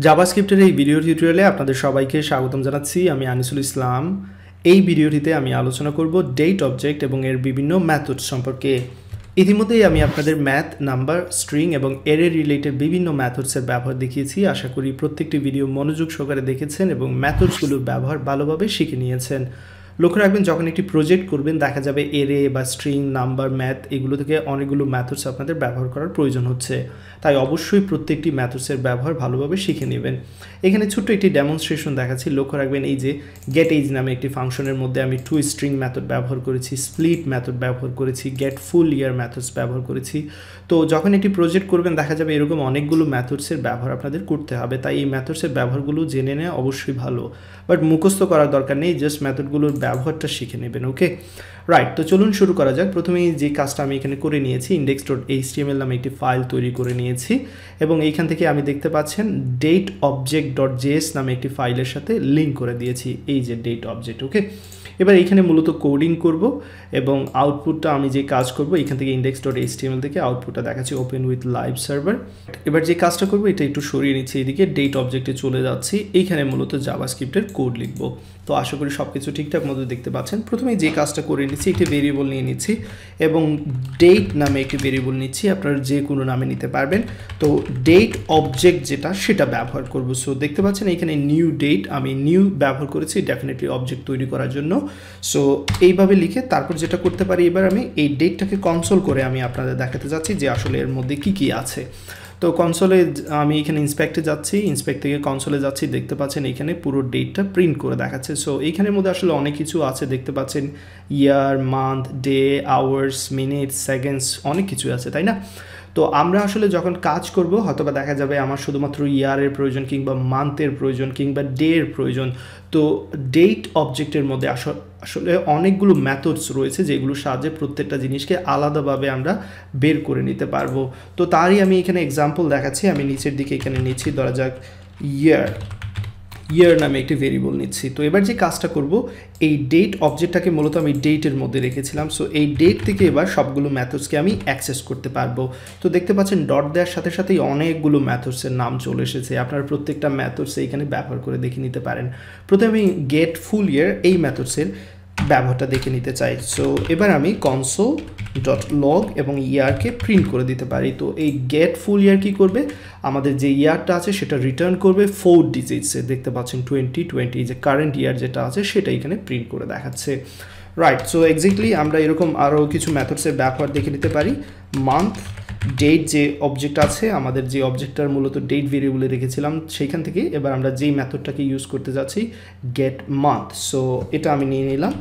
জাভাস্ক্রিপ্টের এই ভিডিও টিউটোরিয়ালে আপনাদের সবাইকে স্বাগতম জানাচ্ছি। আমি আনিসুল ইসলাম। এই ভিডিওটিতে আমি আলোচনা করব ডেট অবজেক্ট এবং এর বিভিন্ন মেথড সম্পর্কে। ইতিমধ্যেই আমি আপনাদের ম্যাথ, নাম্বার, স্ট্রিং এবং এরে রিলেটেড বিভিন্ন মেথডসের ব্যবহার দেখিয়েছি। আশা করি প্রত্যেকটি ভিডিও মনোযোগ সহকারে দেখেছেন এবং মেথডসগুলোর ব্যবহার ভালোভাবে শিখে নিয়েছেন। লক্ষ্য রাখবেন, যখন একটি প্রজেক্ট করবেন দেখা যাবে এরে বা স্ট্রিং, নাম্বার, ম্যাথ এগুলো থেকে অনেকগুলো মেথডস আপনাদের ব্যবহার করার প্রয়োজন হচ্ছে। তাই অবশ্যই প্রত্যেকটি মেথডসের ব্যবহার ভালোভাবে শিখে নেবেন। এখানে ছোট্ট একটি ডেমনস্ট্রেশন দেখাচ্ছি। লক্ষ্য রাখবেন, এই যে গেট এজ নামে একটি ফাংশনের মধ্যে আমি টু স্ট্রিং মেথড ব্যবহার করেছি, স্প্লিট মেথড ব্যবহার করেছি, গেট ফুল ইয়ার মেথডস ব্যবহার করেছি। তো যখন একটি প্রজেক্ট করবেন দেখা যাবে এরকম অনেকগুলো মেথডসের ব্যবহার আপনাদের করতে হবে। তাই এই মেথডসের ব্যবহারগুলো জেনে নেওয়া অবশ্যই ভালো, বাট মুখস্থ করার দরকার নেই, জাস্ট মেথডগুলোর ব্যবহারটা শিখে নেবেন। ওকে, রাইট। তো চলুন শুরু করা যাক। প্রথমেই যে কাজটা আমি এখানে করে নিয়েছি, index.html নামে একটি ফাইল তৈরি করে নিয়েছি এবং এইখান থেকে আমি দেখতে পাচ্ছেন ডেট অবজেক্ট.js নামে একটি ফাইলের সাথে লিঙ্ক করে দিয়েছি, এই যে ডেট অবজেক্ট। ওকে, এবার এইখানে মূলত কোডিং করব এবং আউটপুটটা আমি যে কাজ করব এখান থেকে index.html থেকে আউটপুটটা দেখাচ্ছি ওপেন উইথ লাইভ সার্ভার। এবার যে কাজটা করব এটা একটু সরিয়ে নিচ্ছি, এদিকে ডেট অবজেক্টে চলে যাচ্ছি। এইখানে মূলত জাভাস্ক্রিপ্টের কোড লিখব। তো আশা করি সব কিছু ঠিকঠাক মতো দেখতে পাচ্ছেন। প্রথমে যে কাজটা করে নিচ্ছি, একটি ভেরিয়েবল নিয়ে নিচ্ছি এবং ডেট নামে একটি ভেরিয়েবল নিচ্ছি। আপনারা যে কোনো নামে নিতে পারবেন। তো ডেট অবজেক্ট যেটা সেটা ব্যবহার করব। সো দেখতে পাচ্ছেন এখানে নিউ ডেট, আমি নিউ ব্যবহার করেছি ডেফিনেটলি অবজেক্ট তৈরি করার জন্য। সো এইভাবে লিখে তারপর যেটা করতে পারি, এবার আমি এই ডেটটাকে কনসোল করে আমি আপনাদের দেখাতে যাচ্ছি যে আসলে এর মধ্যে কি কি আছে। তো কনসোলে আমি এখানে ইন্সপেক্টে যাচ্ছি, ইন্সপেক্ট থেকে কনসোলে যাচ্ছি। দেখতে পাচ্ছেন এখানে পুরো ডেটটা প্রিন্ট করে দেখাচ্ছে। সো এইখানের মধ্যে আসলে অনেক কিছু আছে, দেখতে পাচ্ছেন year, month, day, hours, minute, seconds, অনেক কিছু আছে, তাই না? তো আমরা আসলে যখন কাজ করব হয়তোবা দেখা যাবে আমার শুধুমাত্র ইয়ারের প্রয়োজন কিংবা মান্থের প্রয়োজন কিংবা ডে এর প্রয়োজন। তো ডেট অবজেক্টের মধ্যে আসলে অনেকগুলো মেথডস রয়েছে যেগুলোর সাহায্যে প্রত্যেকটা জিনিসকে আলাদাভাবে আমরা বের করে নিতে পারবো। তো তারই আমি এখানে এক্সাম্পল দেখাচ্ছি। আমি নিচের দিকে এখানে নিচ্ছি, ধরা যাক ইয়ার নামে একটি ভেরিয়েবল নিচ্ছি। তো এবার যে কাজটা করব, এই ডেট অবজেক্টটাকে মূলত আমি ডেটের মধ্যে রেখেছিলাম। সো এই ডেট থেকে এবার সবগুলো মেথডসকে আমি অ্যাক্সেস করতে পারবো। তো দেখতে পাচ্ছেন ডট দেওয়ার সাথে সাথেই অনেকগুলো মেথডসের নাম চলে এসেছে। আপনারা প্রত্যেকটা মেথডস এইখানে ব্যবহার করে দেখে নিতে পারেন। প্রথমে আমি গেট ফুল ইয়ার এই মেথডসের ব্যবহারটা দেখে নিতে চাই। সো এবার আমি console.log এবং ইয়ারকে প্রিন্ট করে দিতে পারি। তো এই গেট ফুল ইয়ার কী করবে, আমাদের যে ইয়ারটা আছে সেটা রিটার্ন করবে 4 ডিজিটসে। দেখতে পাচ্ছেন 2020, যে কারেন্ট ইয়ার যেটা আছে সেটা এখানে প্রিন্ট করে দেখাচ্ছে। রাইট। সো এক্স্যাক্টলি আমরা এরকম আরও কিছু মেথডসের ব্যবহার দেখে নিতে পারি। মান্থ, ডেট যে অবজেক্ট আছে, আমাদের যে অবজেক্টটার মূলত ডেট ভেরিয়েবলে রেখেছিলাম সেইখান থেকে এবার আমরা যেই মেথডটাকে ইউজ করতে যাচ্ছি, গেট মান্থ। সো এটা আমি নিয়ে নিলাম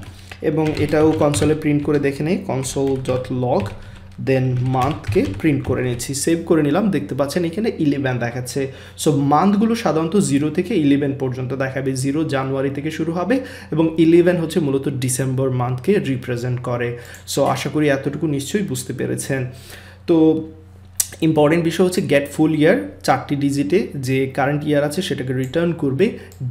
এবং এটাও কনসোলে প্রিন্ট করে দেখে নেই, console.log দেন মান্থকে প্রিন্ট করে নিচ্ছি, সেভ করে নিলাম। দেখতে পাচ্ছেন এখানে 11 দেখাচ্ছে। সো মান্থগুলো সাধারণত 0 থেকে 11 পর্যন্ত দেখাবে। 0 জানুয়ারি থেকে শুরু হবে এবং 11 হচ্ছে মূলত ডিসেম্বর মান্থকে রিপ্রেজেন্ট করে। সো আশা করি এতটুকু নিশ্চয়ই বুঝতে পেরেছেন। তো ইম্পর্টেন্ট বিষয় হচ্ছে গেট ফুল ইয়ার 4টি ডিজিটে যে কারেন্ট ইয়ার আছে সেটাকে রিটার্ন করবে।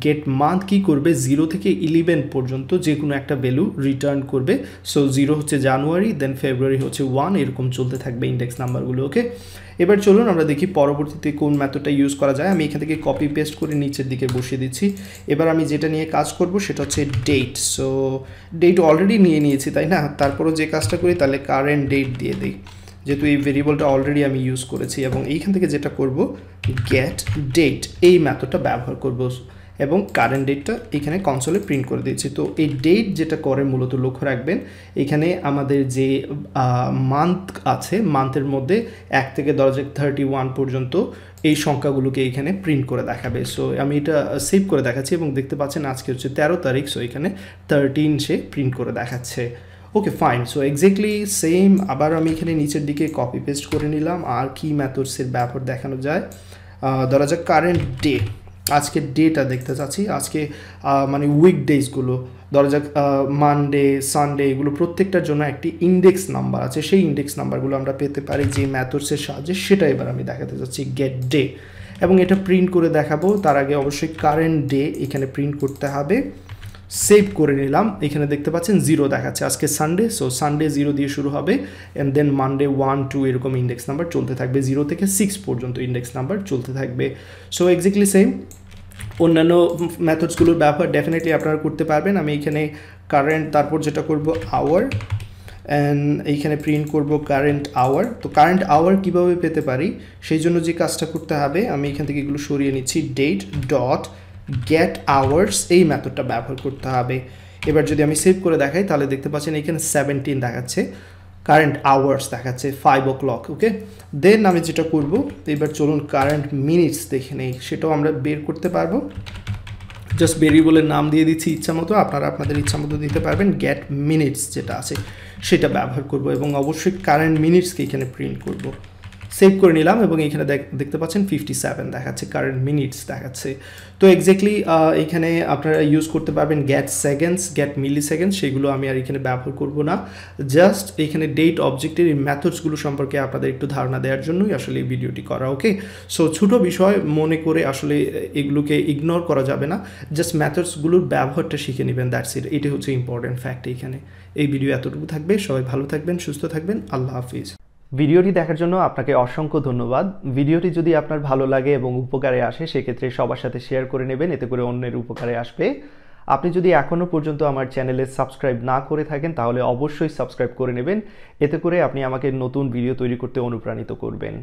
গেট মান্থ কী করবে, 0 থেকে 11 পর্যন্ত যে কোনো একটা ভ্যালু রিটার্ন করবে। সো 0 হচ্ছে জানুয়ারি, দেন ফেব্রুয়ারি হচ্ছে 1, এরকম চলতে থাকবে ইন্ডেক্স নাম্বারগুলো। ওকে, এবার চলুন আমরা দেখি পরবর্তীতে কোন মেথডটা ইউজ করা যায়। আমি এখান থেকে কপি পেস্ট করে নিচের দিকে বসিয়ে দিচ্ছি। এবার আমি যেটা নিয়ে কাজ করব সেটা হচ্ছে ডেট। সো ডেট অলরেডি নিয়ে নিয়েছি, তাই না? তারপরও যে কাজটা করি তাহলে কারেন্ট ডেট দিয়ে দিই, যেহেতু এই ভেরিয়েবলটা অলরেডি আমি ইউজ করেছি। এবং এইখান থেকে যেটা করব, গেট ডেট এই মেথডটা ব্যবহার করব এবং কারেন্ট ডেটটা এখানে কনসোলে প্রিন্ট করে দিচ্ছি। তো এই ডেট যেটা করে মূলত লক্ষ্য রাখবেন, এখানে আমাদের যে মান্থ আছে, মান্থের মধ্যে 1 থেকে 31 পর্যন্ত এই সংখ্যাগুলোকে এখানে প্রিন্ট করে দেখাবে। সো আমি এটা সেভ করে দেখাচ্ছি এবং দেখতে পাচ্ছেন আজকে হচ্ছে 13 তারিখ। সো এখানে 13 সে প্রিন্ট করে দেখাচ্ছে। ওকে, ফাইন। সো এক্স্যাক্টলি সেম আবার আমি এখানে নিচের দিকে কপি পেস্ট করে নিলাম। আর কি মেথডসের ব্যবহার দেখানো যায়, ধরা যাক কারেন্ট ডে, আজকে ডেটা দেখতে চাচ্ছি, আজকে মানে উইকডেজগুলো, ধরা যাক মানডে, সানডে, এগুলো প্রত্যেকটার জন্য একটি ইন্ডেক্স নাম্বার আছে। সেই ইন্ডেক্স নাম্বারগুলো আমরা পেতে পারি যে মেথডসের সাহায্যে, সেটা এবার আমি দেখাতে চাচ্ছি গেট ডে এবং এটা প্রিন্ট করে দেখাবো। তার আগে অবশ্যই কারেন্ট ডে এখানে প্রিন্ট করতে হবে। সেভ করে নিলাম। এখানে দেখতে পাচ্ছেন 0 দেখাচ্ছে, আজকে সানডে, সো সানডে 0 দিয়ে শুরু হবে অ্যান্ড দেন মানডে 1 2 এরকম ইন্ডেক্স নাম্বার চলতে থাকবে, 0 থেকে 6 পর্যন্ত ইন্ডেক্স নাম্বার চলতে থাকবে। সো এক্স্যাক্টলি সেম অন্যান্য মেথডসগুলোর ব্যবহার ডেফিনেটলি আপনারা করতে পারবেন। আমি এখানে কারেন্ট, তারপর যেটা করব আওয়ার, অ্যান্ড এইখানে প্রিন্ট করব কারেন্ট আওয়ার। তো কারেন্ট আওয়ার কীভাবে পেতে পারি সেই জন্য যে কাজটা করতে হবে, আমি এখান থেকে এগুলো সরিয়ে নিচ্ছি, ডেট ডট গেট আওয়ার্স এই মেথডটা ব্যবহার করতে হবে। এবার যদি আমি সেভ করে দেখাই তাহলে দেখতে পাচ্ছেন এখানে 17 দেখাচ্ছে, কারেন্ট আওয়ার্স দেখাচ্ছে 5 o'clock। ওকে, দেন আমি যেটা করব, তো এবার চলুন কারেন্ট মিনিটস দেখে নেই, সেটাও আমরা বের করতে পারবো। জাস্ট ভেরিয়েবলের নাম দিয়ে দিচ্ছি ইচ্ছা মতো, আপনারা আপনাদের ইচ্ছা মতো দিতে পারবেন। গেট মিনিটস যেটা আছে সেটা ব্যবহার করব এবং অবশ্যই কারেন্ট মিনিটসকে এখানে প্রিন্ট করব। সেভ করে নিলাম এবং এখানে দেখতে পাচ্ছেন 57 দেখাচ্ছে, কারেন্ট মিনিটস দেখাচ্ছে। তো এক্স্যাক্টলি এখানে আপনারা ইউজ করতে পারবেন গেট সেকেন্ডস, গেট মিলি সেকেন্ডস, সেগুলো আমি আর এখানে ব্যবহার করব না। জাস্ট এখানে ডেট অবজেক্টের এই মেথডসগুলো সম্পর্কে আপনাদের একটু ধারণা দেওয়ার জন্যই আসলে এই ভিডিওটি করা। ওকে, সো ছোটো বিষয় মনে করে আসলে এগুলোকে ইগনোর করা যাবে না, জাস্ট মেথডসগুলোর ব্যবহারটা শিখে নেবেন, দ্যাটস ইট। এটি হচ্ছে ইম্পর্টেন্ট ফ্যাক্ট এইখানে। এই ভিডিও এতটুকু থাকবে, সবাই ভালো থাকবেন, সুস্থ থাকবেন, আল্লাহ হাফিজ। ভিডিওটি দেখার জন্য আপনাকে অসংখ্য ধন্যবাদ। ভিডিওটি যদি আপনার ভালো লাগে এবং উপকারে আসে সেক্ষেত্রে সবার সাথে শেয়ার করে নেবেন, এতে করে অন্যের উপকারে আসবে। আপনি যদি এখনও পর্যন্ত আমার চ্যানেলে সাবস্ক্রাইব না করে থাকেন তাহলে অবশ্যই সাবস্ক্রাইব করে নেবেন, এতে করে আপনি আমাকে নতুন ভিডিও তৈরি করতে অনুপ্রাণিত করবেন।